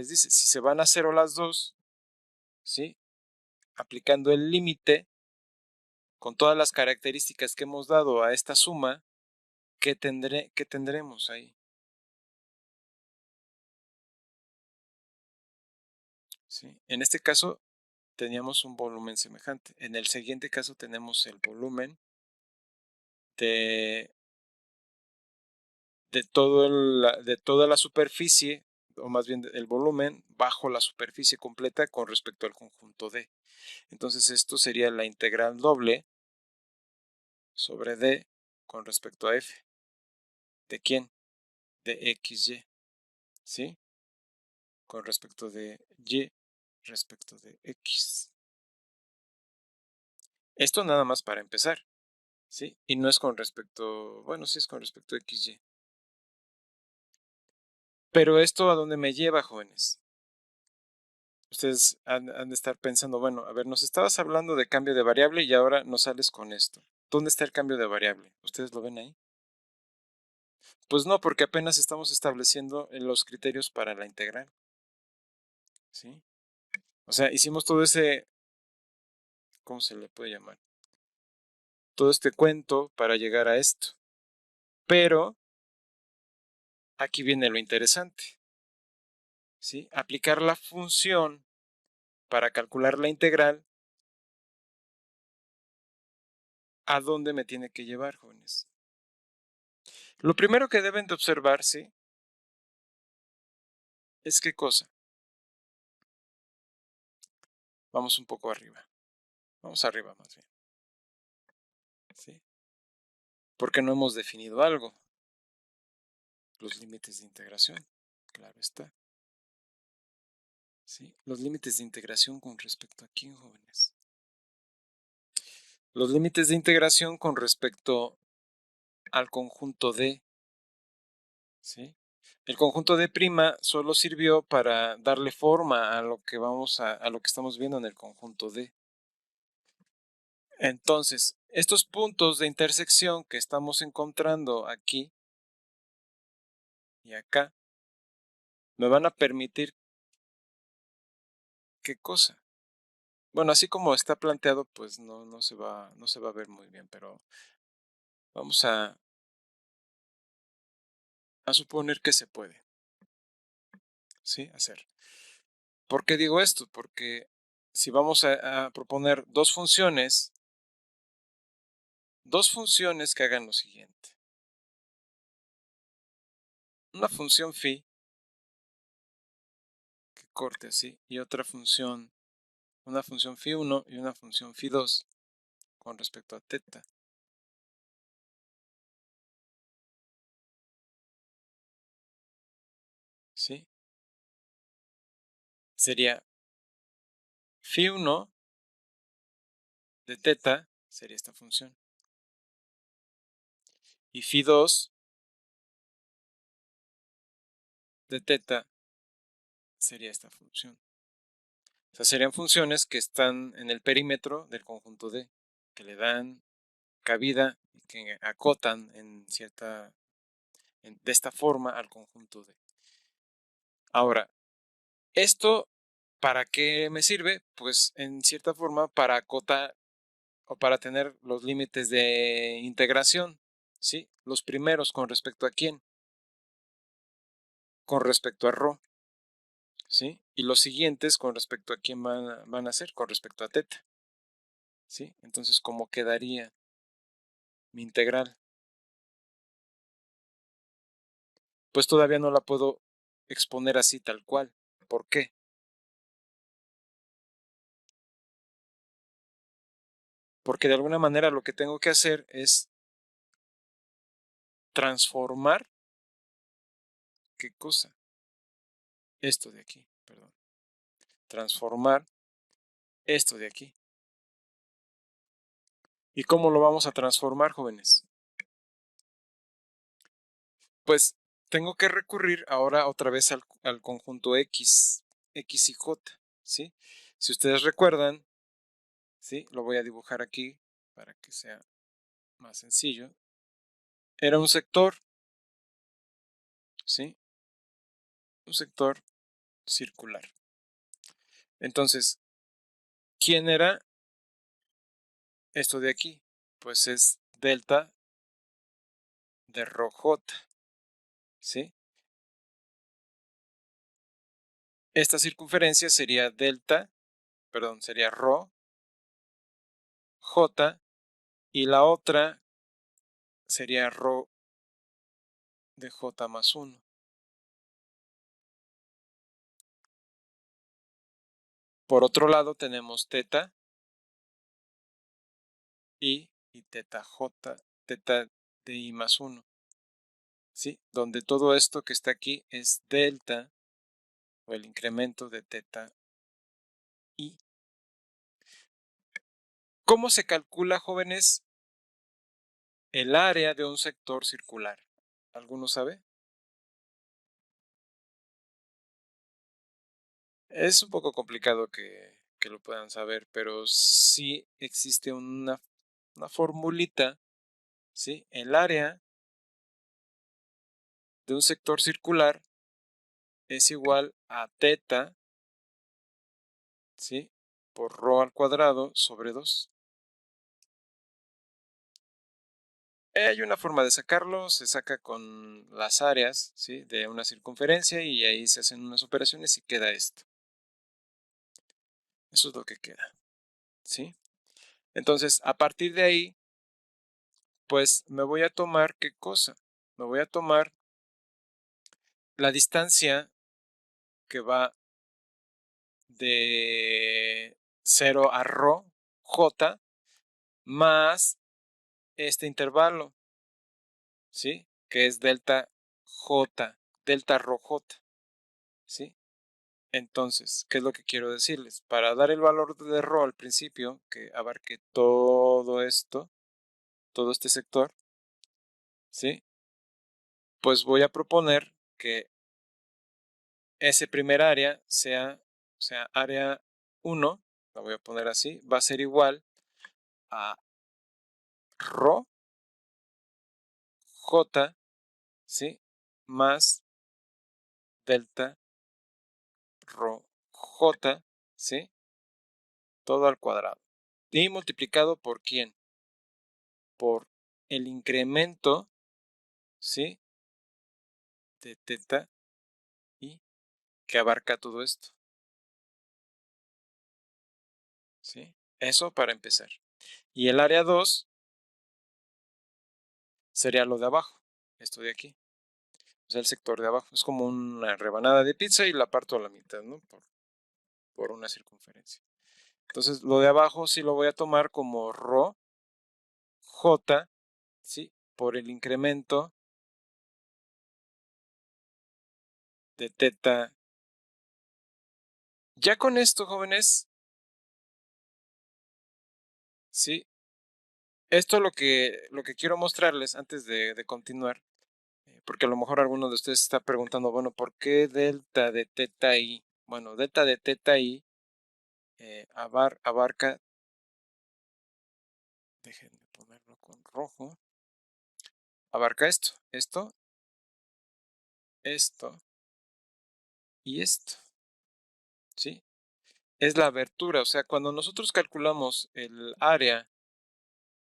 dice? Si se van a cero las dos, ¿sí? Aplicando el límite con todas las características que hemos dado a esta suma, ¿qué tendremos ahí? ¿Sí? En este caso teníamos un volumen semejante. En el siguiente caso tenemos el volumen de, de toda la superficie, o más bien el volumen bajo la superficie completa con respecto al conjunto D. Entonces esto sería la integral doble sobre D con respecto a F. ¿De quién? De XY, ¿sí? Con respecto de Y respecto de X. Esto nada más para empezar, ¿sí? Y no es con respecto, bueno, sí es con respecto a XY. Pero esto, ¿a dónde me lleva, jóvenes? Ustedes han de estar pensando, bueno, a ver, nos estabas hablando de cambio de variable y ahora nos sales con esto. ¿Dónde está el cambio de variable? ¿Ustedes lo ven ahí? Pues no, porque apenas estamos estableciendo los criterios para la integral, ¿sí? O sea, hicimos todo ese, ¿cómo se le puede llamar? Todo este cuento para llegar a esto. Pero aquí viene lo interesante, ¿sí? Aplicar la función para calcular la integral, ¿a dónde me tiene que llevar, jóvenes? Lo primero que deben de observar, ¿sí? Es qué cosa. Vamos un poco arriba. Vamos arriba más bien, ¿sí? Porque no hemos definido algo. Los límites de integración, claro está. ¿Sí? Los límites de integración con respecto a quién, jóvenes. Los límites de integración con respecto al conjunto D, ¿sí? El conjunto D' solo sirvió para darle forma a lo que a lo que estamos viendo en el conjunto D. Entonces, estos puntos de intersección que estamos encontrando aquí y acá me van a permitir ¿qué cosa? Bueno, así como está planteado, pues no se va a ver muy bien, pero vamos a suponer que se puede, ¿sí? Hacer. ¿Por qué digo esto? Porque si vamos a proponer dos funciones que hagan lo siguiente. Una función phi que corte así y otra función, una función phi1 y una función phi2 con respecto a teta. ¿Sí? Sería phi1 de teta, sería esta función, y phi2 de teta sería esta función. O sea, serían funciones que están en el perímetro del conjunto D, que le dan cabida y que acotan de esta forma al conjunto D. Ahora, ¿esto para qué me sirve? Pues en cierta forma para acotar o para tener los límites de integración, ¿sí? Los primeros con respecto a quién, con respecto a ρ, ¿sí? Y los siguientes con respecto a quién van a ser, con respecto a teta, ¿sí? Entonces, ¿cómo quedaría mi integral? Pues todavía no la puedo exponer así tal cual. ¿Por qué? Porque de alguna manera lo que tengo que hacer es transformar, ¿qué cosa? Esto de aquí, perdón. Transformar esto de aquí. ¿Y cómo lo vamos a transformar, jóvenes? Pues tengo que recurrir ahora otra vez al conjunto X y J, ¿sí? Si ustedes recuerdan, ¿sí? Lo voy a dibujar aquí para que sea más sencillo. Era un sector, ¿sí? Un sector circular. Entonces, ¿quién era esto de aquí? Pues es delta de rho j, ¿sí? Esta circunferencia sería sería rho j y la otra sería rho de j más 1. Por otro lado tenemos teta y y teta j, teta de i más 1, ¿sí? Donde todo esto que está aquí es delta o el incremento de teta i. ¿Cómo se calcula, jóvenes, el área de un sector circular? ¿Alguno sabe? Es un poco complicado que lo puedan saber, pero sí existe una formulita, ¿sí? El área de un sector circular es igual a teta, ¿sí? Por rho al cuadrado sobre 2. Hay una forma de sacarlo, se saca con las áreas, ¿sí? De una circunferencia y ahí se hacen unas operaciones y queda esto. Eso es lo que queda, ¿sí? Entonces, a partir de ahí, pues me voy a tomar, ¿qué cosa? Me voy a tomar la distancia que va de 0 a rho, j, más este intervalo, ¿sí? Que es delta j, delta rho j, ¿sí? Entonces, ¿qué es lo que quiero decirles? Para dar el valor de rho al principio, que abarque todo esto, todo este sector, ¿sí? Pues voy a proponer que ese primer área sea, o sea, área 1, la voy a poner así, va a ser igual a rho j, ¿sí? Más delta rho j, ¿sí? Todo al cuadrado. Y multiplicado por ¿quién? Por el incremento, ¿sí? De teta i que abarca todo esto, ¿sí? Eso para empezar. Y el área 2 sería lo de abajo, esto de aquí. O sea, el sector de abajo. Es como una rebanada de pizza y la parto a la mitad, ¿no? Por una circunferencia. Entonces, lo de abajo sí lo voy a tomar como rho j, ¿sí? Por el incremento de teta. Ya con esto, jóvenes, ¿sí? Esto es lo que quiero mostrarles antes de continuar, porque a lo mejor alguno de ustedes está preguntando, bueno, ¿por qué delta de teta i? Bueno, delta de teta i abarca, déjenme ponerlo con rojo, abarca esto y esto, ¿sí? Es la abertura, o sea, cuando nosotros calculamos el área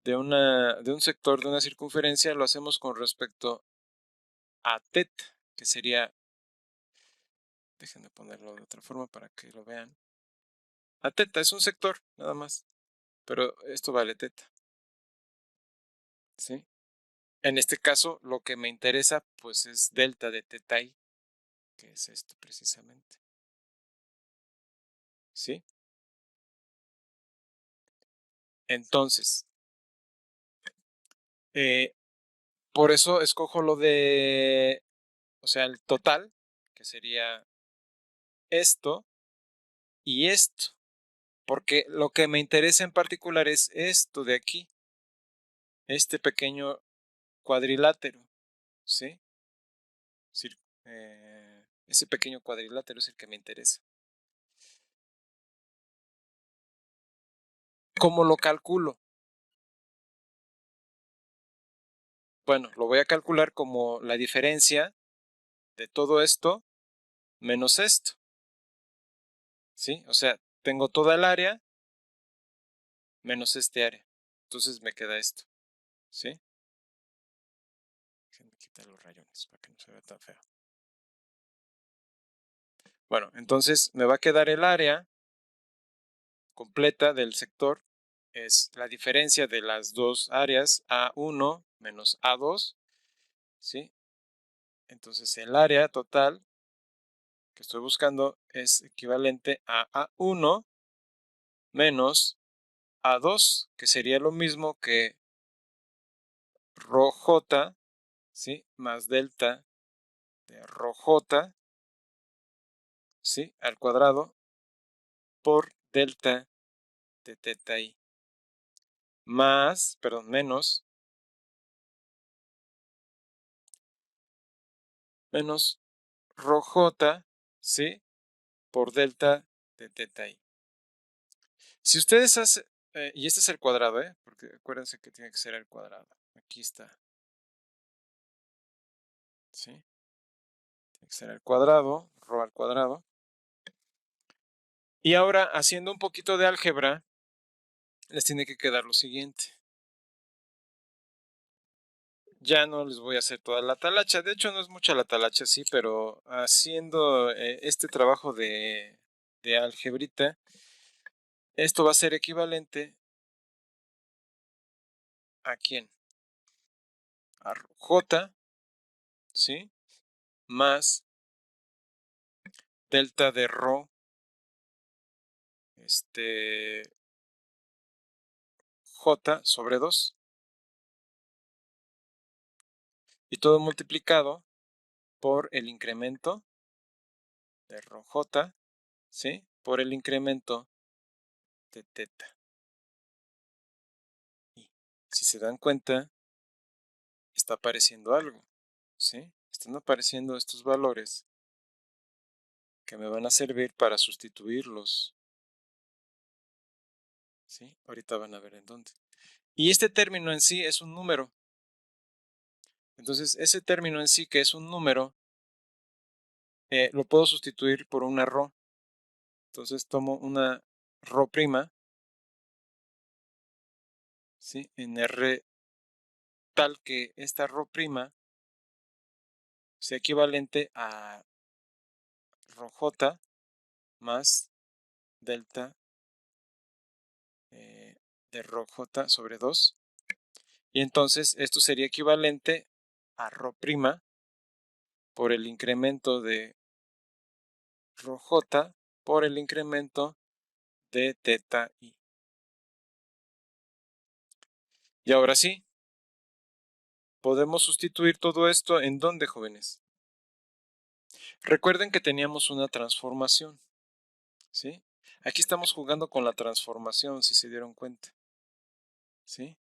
de un sector de una circunferencia, lo hacemos con respecto a teta, que sería, déjenme ponerlo de otra forma para que lo vean. A teta es un sector, nada más, pero esto vale teta, ¿sí? En este caso, lo que me interesa, pues, es delta de teta i, que es esto precisamente, ¿sí? Entonces, eh, por eso escojo lo de, o sea, el total, que sería esto y esto, porque lo que me interesa en particular es esto de aquí, este pequeño cuadrilátero, ¿sí? Ese pequeño cuadrilátero es el que me interesa. ¿Cómo lo calculo? Bueno, lo voy a calcular como la diferencia de todo esto menos esto, ¿sí? O sea, tengo toda el área menos este área. Entonces me queda esto, ¿sí? Déjenme quitar los rayones para que no se vea tan feo. Bueno, entonces me va a quedar el área completa del sector. Es la diferencia de las dos áreas, A1 menos A2, ¿sí? Entonces el área total que estoy buscando es equivalente a A1 menos A2, que sería lo mismo que rho j, ¿sí? Más delta de rho j, ¿sí? Al cuadrado por delta de teta i. Más, perdón, menos rho j, ¿sí? Por delta de teta i. Si ustedes hacen, y este es el cuadrado, porque acuérdense que tiene que ser el cuadrado. Aquí está, ¿sí? Tiene que ser el cuadrado, rho al cuadrado. Y ahora, haciendo un poquito de álgebra, les tiene que quedar lo siguiente. Ya no les voy a hacer toda la talacha, de hecho no es mucha la talacha, sí, pero haciendo este trabajo de algebrita, esto va a ser equivalente ¿a quién? A j, ¿sí? Más delta de rho, j sobre 2, y todo multiplicado por el incremento de rho j, ¿sí? Por el incremento de teta. Y si se dan cuenta, está apareciendo algo, ¿sí? Están apareciendo estos valores que me van a servir para sustituirlos, ¿sí? Ahorita van a ver en dónde. Y este término en sí es un número. Entonces, ese término en sí, que es un número, lo puedo sustituir por una rho. Entonces, tomo una rho prima, ¿sí? En R tal que esta rho prima sea equivalente a rho j más delta de rho j sobre 2. Y entonces esto sería equivalente a rho prima por el incremento de rho j por el incremento de teta i. Y ahora sí, podemos sustituir todo esto en dónde, jóvenes. Recuerden que teníamos una transformación, ¿sí? Aquí estamos jugando con la transformación, si se dieron cuenta, ¿sí?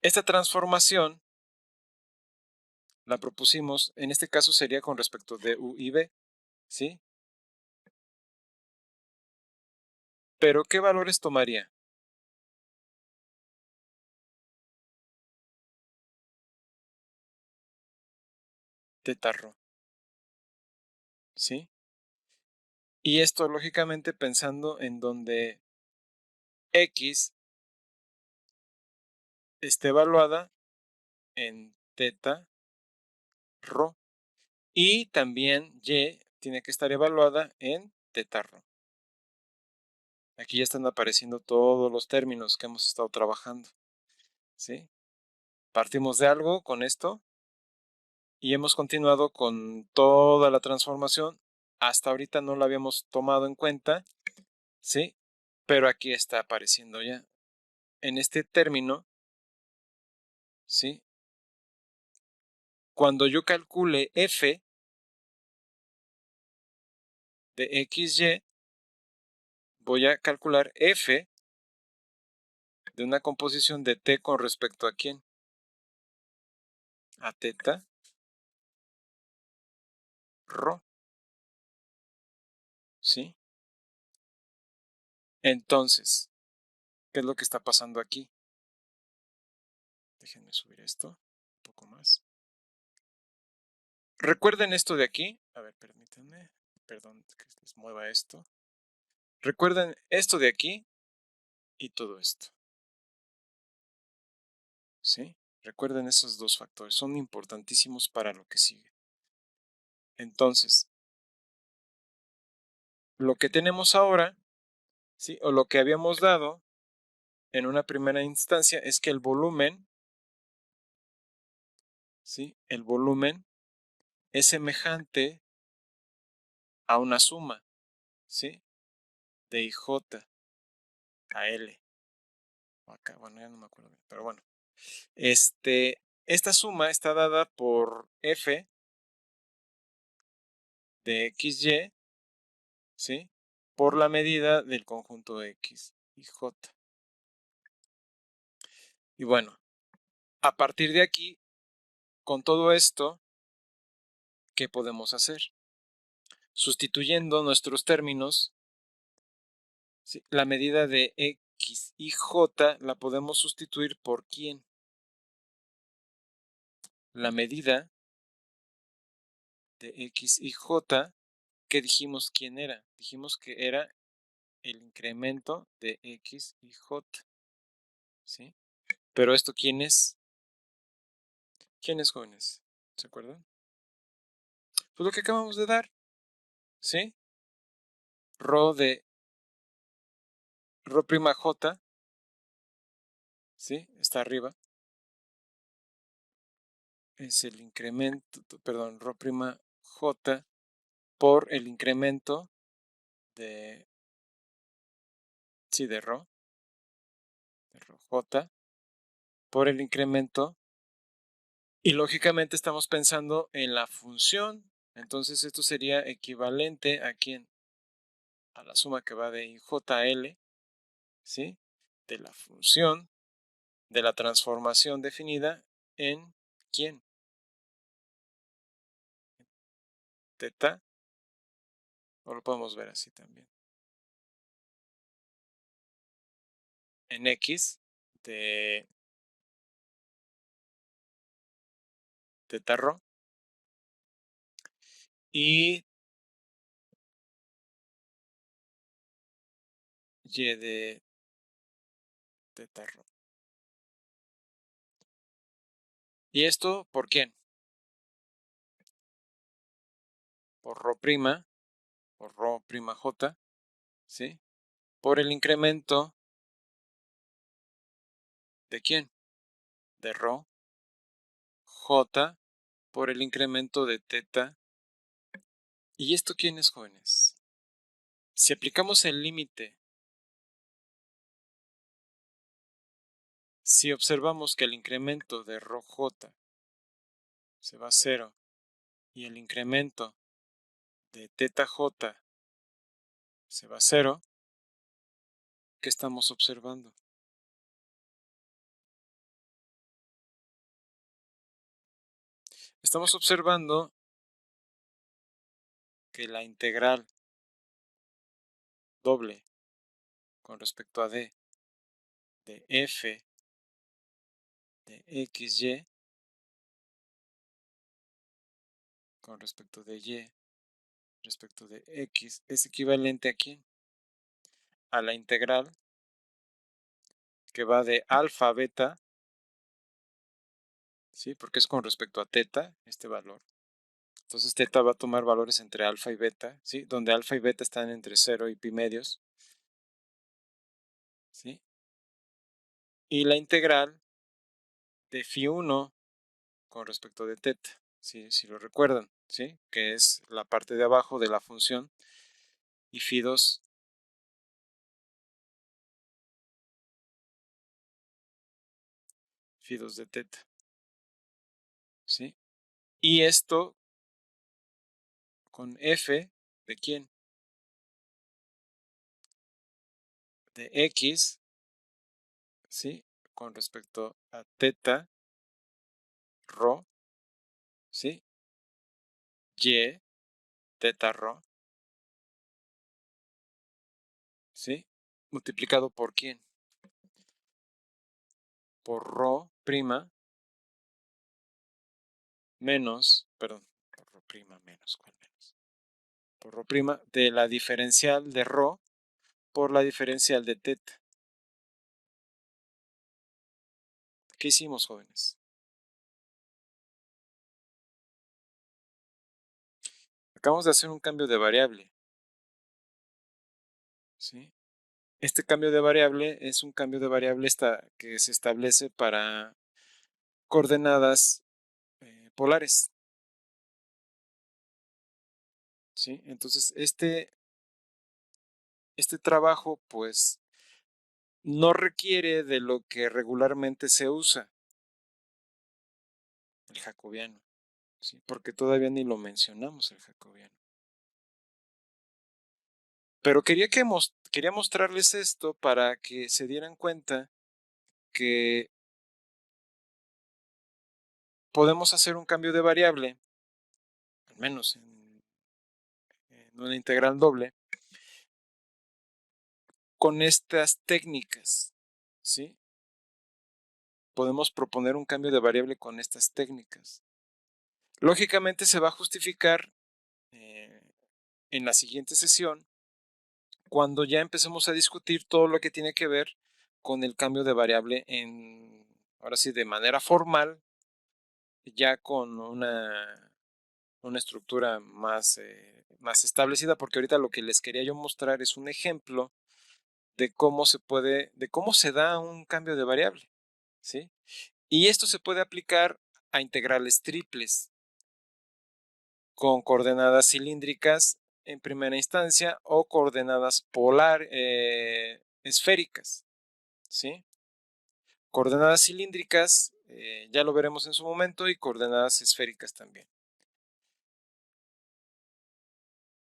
Esta transformación la propusimos, en este caso sería con respecto de u y b, ¿sí? Pero ¿qué valores tomaría? Teta rho, ¿sí? Y esto lógicamente pensando en donde x esté evaluada en teta rho y también y tiene que estar evaluada en teta rho. Aquí ya están apareciendo todos los términos que hemos estado trabajando, ¿sí? Partimos de algo con esto y hemos continuado con toda la transformación. Hasta ahorita no la habíamos tomado en cuenta, ¿sí? Pero aquí está apareciendo ya. En este término, ¿sí? Cuando yo calcule f de xy, voy a calcular f de una composición de t con respecto a quién? A teta rho, ¿sí? Entonces, ¿qué es lo que está pasando aquí? Déjenme subir esto un poco más. Recuerden esto de aquí. A ver, permítanme. Perdón que les mueva esto. Recuerden esto de aquí y todo esto, ¿sí? Recuerden esos dos factores. Son importantísimos para lo que sigue. Entonces, lo que tenemos ahora, ¿sí? O lo que habíamos dado en una primera instancia es que el volumen, ¿sí? El volumen es semejante a una suma, ¿sí? De IJ a L. acá, bueno, ya no me acuerdo bien, pero bueno. Esta suma está dada por f de xy, ¿sí? Por la medida del conjunto x y j. Y bueno, a partir de aquí, con todo esto, ¿qué podemos hacer? Sustituyendo nuestros términos, ¿sí? La medida de x y j la podemos sustituir por ¿quién? La medida de x y j, ¿qué dijimos quién era? Dijimos que era el incremento de x y j, ¿sí? Pero esto, ¿quién es? ¿Quién es, jóvenes? ¿Se acuerdan? Pues lo que acabamos de dar, ¿sí? Rho de Rho prima j, ¿sí? Está arriba. Es el incremento, perdón, Rho prima j por el incremento de, sí, de Rho j, por el incremento. Y lógicamente estamos pensando en la función. Entonces esto sería equivalente a ¿quién? A la suma que va de IJL, ¿sí? De la función de la transformación definida en ¿quién? Teta, o lo podemos ver así también. En X de teta rho y Y de teta rho. ¿Y esto por quién? Por rho prima, por rho prima j, ¿sí? Por el incremento de quién? De rho j por el incremento de teta. ¿Y esto quién es, jóvenes? Si aplicamos el límite, si observamos que el incremento de rho j se va a cero y el incremento de teta j se va a cero, ¿qué estamos observando? Estamos observando que la integral doble con respecto a d de f de xy con respecto de y respecto de x es equivalente a quién? A la integral que va de alfa a beta, ¿sí? Porque es con respecto a teta, este valor. Entonces teta va a tomar valores entre alfa y beta, ¿sí? Donde alfa y beta están entre 0 y pi medios, ¿sí? Y la integral de phi 1 con respecto de teta, ¿sí? Si lo recuerdan, ¿sí? Que es la parte de abajo de la función, y phi 2, phi 2 de teta, ¿sí? Y esto con f de quién? De x, ¿sí? Con respecto a teta, rho, ¿sí? Y, teta rho, ¿sí? Multiplicado por quién? Por rho prima menos, perdón, por rho prima menos, ¿cuál menos? Por rho prima de la diferencial de rho por la diferencial de teta. ¿Qué hicimos, jóvenes? Acabamos de hacer un cambio de variable, ¿sí? Este cambio de variable es un cambio de variable que se establece para coordenadas polares, ¿sí? Entonces, este trabajo, pues, no requiere de lo que regularmente se usa, el jacobiano, ¿sí? Porque todavía ni lo mencionamos el jacobiano. Pero quería mostrarles esto para que se dieran cuenta que podemos hacer un cambio de variable, al menos en una integral doble, con estas técnicas, ¿sí? Podemos proponer un cambio de variable con estas técnicas. Lógicamente se va a justificar eh, en la siguiente sesión cuando ya empecemos a discutir todo lo que tiene que ver con el cambio de variable ahora sí, de manera formal, ya con una estructura más establecida, porque ahorita lo que les quería yo mostrar es un ejemplo de cómo se da un cambio de variable, ¿sí? Y esto se puede aplicar a integrales triples con coordenadas cilíndricas en primera instancia o coordenadas esféricas, ¿sí? Coordenadas cilíndricas, ya lo veremos en su momento, y coordenadas esféricas también.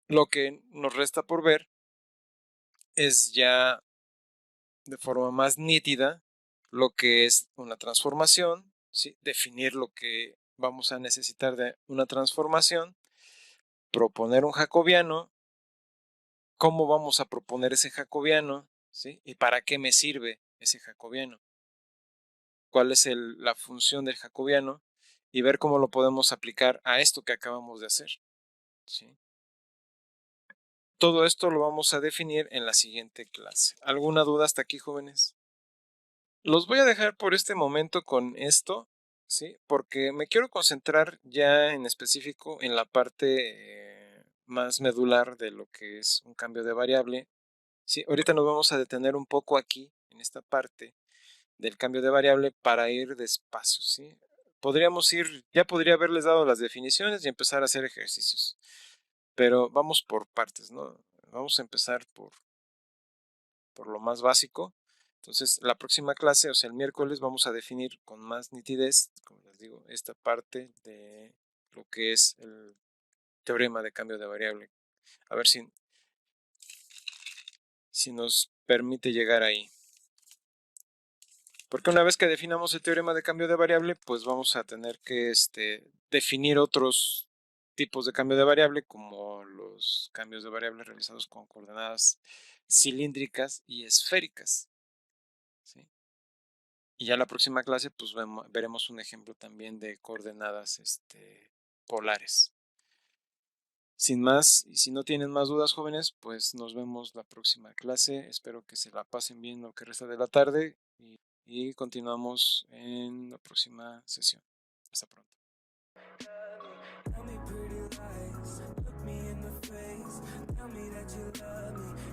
Lo que nos resta por ver es ya de forma más nítida lo que es una transformación, ¿sí? Definir lo que vamos a necesitar de una transformación, proponer un jacobiano, cómo vamos a proponer ese jacobiano, ¿sí? Y para qué me sirve ese jacobiano, cuál es la función del jacobiano y ver cómo lo podemos aplicar a esto que acabamos de hacer, ¿sí? Todo esto lo vamos a definir en la siguiente clase. ¿Alguna duda hasta aquí, jóvenes? Los voy a dejar por este momento con esto, ¿sí? Porque me quiero concentrar ya en específico en la parte más medular de lo que es un cambio de variable. Sí, ahorita nos vamos a detener un poco aquí, en esta parte del cambio de variable, para ir despacio, ¿sí? Ya podría haberles dado las definiciones y empezar a hacer ejercicios, pero vamos por partes, ¿no? Vamos a empezar por lo más básico. Entonces, la próxima clase, o sea, el miércoles, vamos a definir con más nitidez, como les digo, esta parte de lo que es el teorema de cambio de variable. A ver si nos permite llegar ahí. Porque una vez que definamos el teorema de cambio de variable, pues vamos a tener que definir otros tipos de cambio de variable, como los cambios de variable realizados con coordenadas cilíndricas y esféricas, ¿sí? Y ya la próxima clase, pues veremos un ejemplo también de coordenadas polares. Sin más, y si no tienen más dudas, jóvenes, pues nos vemos la próxima clase. Espero que se la pasen bien lo que resta de la tarde y continuamos en la próxima sesión. Hasta pronto. Tell me pretty lies, look me in the face, tell me that you love me.